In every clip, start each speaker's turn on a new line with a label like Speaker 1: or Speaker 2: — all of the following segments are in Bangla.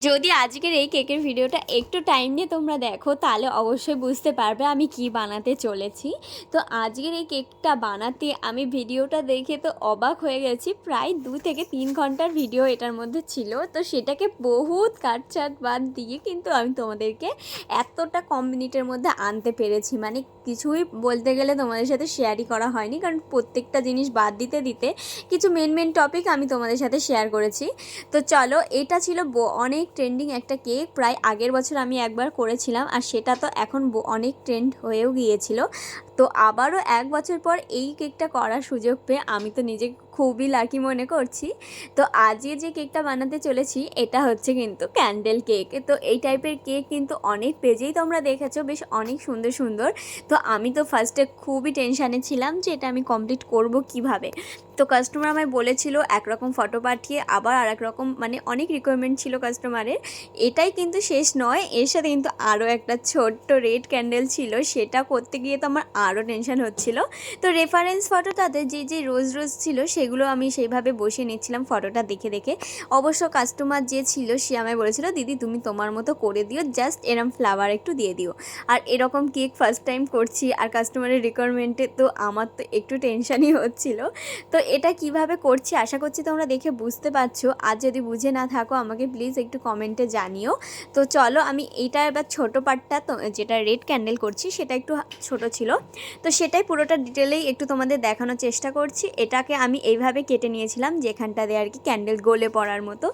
Speaker 1: যদি আজকের এই কেকের ভিডিওটা একটু টাইম নিয়ে তোমরা দেখো তাহলে অবশ্যই বুঝতে পারবে আমি কি বানাতে চলেছি। তো আজকের এই কেকটা বানাতে আমি ভিডিওটা দেখে তো অবাক হয়ে গেছি। প্রায় 2 থেকে 3 ঘন্টার ভিডিও এটার মধ্যে ছিল, তো সেটাকে বহুত কাটছাট বাদ দিয়ে কিন্তু আমি তোমাদেরকে এতটা কম মিনিটের মধ্যে আনতে পেরেছি। মানে কিছুই বলতে গেলে তোমাদের সাথে শেয়ারই করা হয়নি, কারণ প্রত্যেকটা জিনিস বাদ দিতে দিতে কিছু মেন টপিক আমি তোমাদের সাথে শেয়ার করেছি। তো চলো, এটা ছিল অনেক ট্রেন্ডিং একটা কেক। প্রায় আগের বছর আমি একবার করেছিলাম, আর সেটা তো এখন অনেক ট্রেন্ড হয়েও গিয়েছিল। তো আবারও 1 বছর পর এই কেকটা করার সুযোগ পেয়ে আমি তো নিজে খুবই লাকি মনে করছি। তো আজকে যে কেকটা বানাতে চলেছি এটা হচ্ছে কিন্তু ক্যান্ডেল কেক। তো এই টাইপের কেক কিন্তু অনেক পেজেই তোমরা দেখেছো, বেশ অনেক সুন্দর সুন্দর। তো আমি তো ফার্স্টে খুবই টেনশানে ছিলাম যে এটা আমি কমপ্লিট করব কিভাবে। তো কাস্টমার আমায় বলেছিল একরকম ফটো পাঠিয়ে, আবার আর এক রকম, মানে অনেক রিকোয়ারমেন্ট ছিল কাস্টমারের। এটাই কিন্তু শেষ নয়, এর সাথে কিন্তু আরও একটা ছোট্ট রেড ক্যান্ডেল ছিল, সেটা করতে গিয়ে তো আমার আরও টেনশন হচ্ছিল। তো রেফারেন্স ফটোটাতে যে রোজ ছিল সেগুলো আমি সেইভাবে বসিয়ে নিচ্ছিলাম ফটোটা দেখে দেখে। অবশ্য কাস্টমার যে ছিল সে আমায় বলেছিল, দিদি তুমি তোমার মতো করে দিও, জাস্ট এরম ফ্লাওয়ার একটু দিয়ে দিও। আর এরকম কেক ফার্স্ট টাইম করছি, আর কাস্টমারের রিকোয়ারমেন্টে তো আমার তো একটু টেনশানই হচ্ছিল। তো এটা কিভাবে করছি আশা করছি তোমরা দেখে বুঝতে পারছো। আর যদি বুঝে না থাকো আমাকে প্লিজ একটু কমেন্টে জানিও। তো চলো, আমি এইটা এবার ছোটো পার্টটা তো যেটা রেড ক্যান্ডেল করছি সেটা একটু ছোট ছিল, তো সেটাই পুরোটা ডিটেলেই একটু তোমাদের দেখানোর চেষ্টা করছি। এটাকে আমি এইভাবে কেটে নিয়েছিলাম, যেখানটা দিয়ে আর কি ক্যান্ডেল গলে পড়ার মতো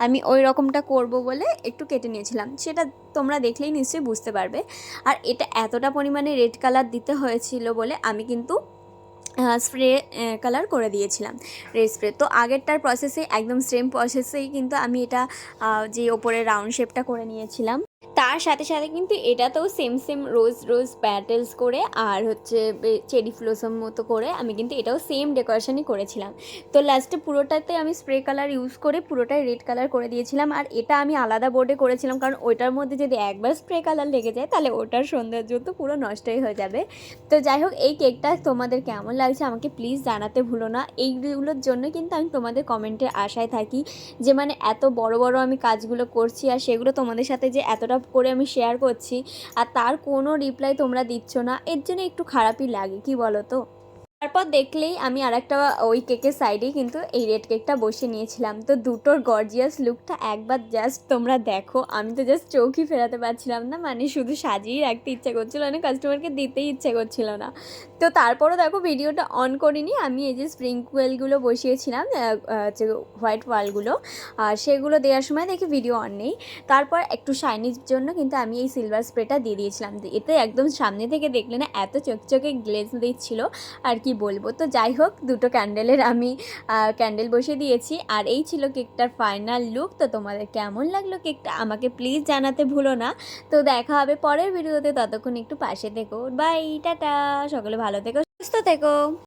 Speaker 1: আমি ওই রকমটা করব বলে একটু কেটে নিয়েছিলাম, সেটা তোমরা দেখলেই নিশ্চয়ই বুঝতে পারবে। আর এটা এতটা পরিমাণে রেড কালার দিতে হয়েছিল বলে আমি কিন্তু স্প্রে কালার করে দিয়েছিলাম, রেড স্প্রে। তো আগেরটার প্রসেসে একদম সেম প্রসেসেই কিন্তু আমি এটা যে ওপরে রাউন্ড শেপটা করে নিয়েছিলাম, তার সাথে সাথে কিন্তু এটাতেও সেম রোজ প্যাটেলস করে আর হচ্ছে চেরি ফ্লোসম মতো করে আমি কিন্তু এটাও সেম ডেকোরেশনই করেছিলাম। তো লাস্টে পুরোটাতে আমি স্প্রে কালার ইউজ করে পুরোটাই রেড কালার করে দিয়েছিলাম। আর এটা আমি আলাদা বোর্ডে করেছিলাম, কারণ ওইটার মধ্যে যদি একবার স্প্রে কালার লেগে যায় তাহলে ওটার সৌন্দর্য তো পুরো নষ্টই হয়ে যাবে। তো যাই হোক, এই কেকটা তোমাদের কেমন লাগছে আমাকে প্লিজ জানাতে ভুলো না। এইগুলোর জন্য কিন্তু আমি তোমাদের কমেন্টের আশায় থাকি, যে মানে এত বড় বড় আমি কাজগুলো করছি আর সেগুলো তোমাদের সাথে যে এতটা করে আমি শেয়ার করছি, আর তার কোনো রিপ্লাই তোমরা দিচ্ছ না, এর জন্য একটু খারাপই লাগে, কি বলো তো। তারপর দেখলেই আমি আরেকটা ওই কেকের সাইডেই কিন্তু এই রেড কেকটা বসিয়ে নিয়েছিলাম। তো দুটোর গর্জিয়াস লুকটা একবার জাস্ট তোমরা দেখো, আমি তো জাস্ট চোখই ফেরাতে পারছিলাম না, মানে শুধু সাজিয়ে রাখতে ইচ্ছা করছিলো না, কাস্টমারকে দিতেই ইচ্ছে করছিল না। তো তারপরও দেখো ভিডিওটা অন করিনি, আমি এই যে স্প্রিংকুয়েলগুলো বসিয়েছিলাম, যে হোয়াইট ওয়ালগুলো, সেগুলো দেওয়ার সময় দেখি ভিডিও অন নেই। তারপর একটু শাইনির জন্য কিন্তু আমি এই সিলভার স্প্রেটা দিয়ে দিয়েছিলাম, এতে একদম সামনে থেকে দেখলে না এত চকচকে গ্লেজ দিচ্ছিল আর কি বলবো। তো যাই হোক, দুটো ক্যান্ডেলের আমি ক্যান্ডেল বসিয়ে দিয়েছি, আর এই ছিল কেকটার ফাইনাল লুক। তো তোমাদের কেমন লাগলো কেকটা আমাকে প্লিজ জানাতে ভুলো না। তো দেখা হবে পরের ভিডিওতে, ততক্ষণ একটু পাশে থেকো। বাই, টাটা, সকলে ভালো থেকো, সুস্থ থেকো।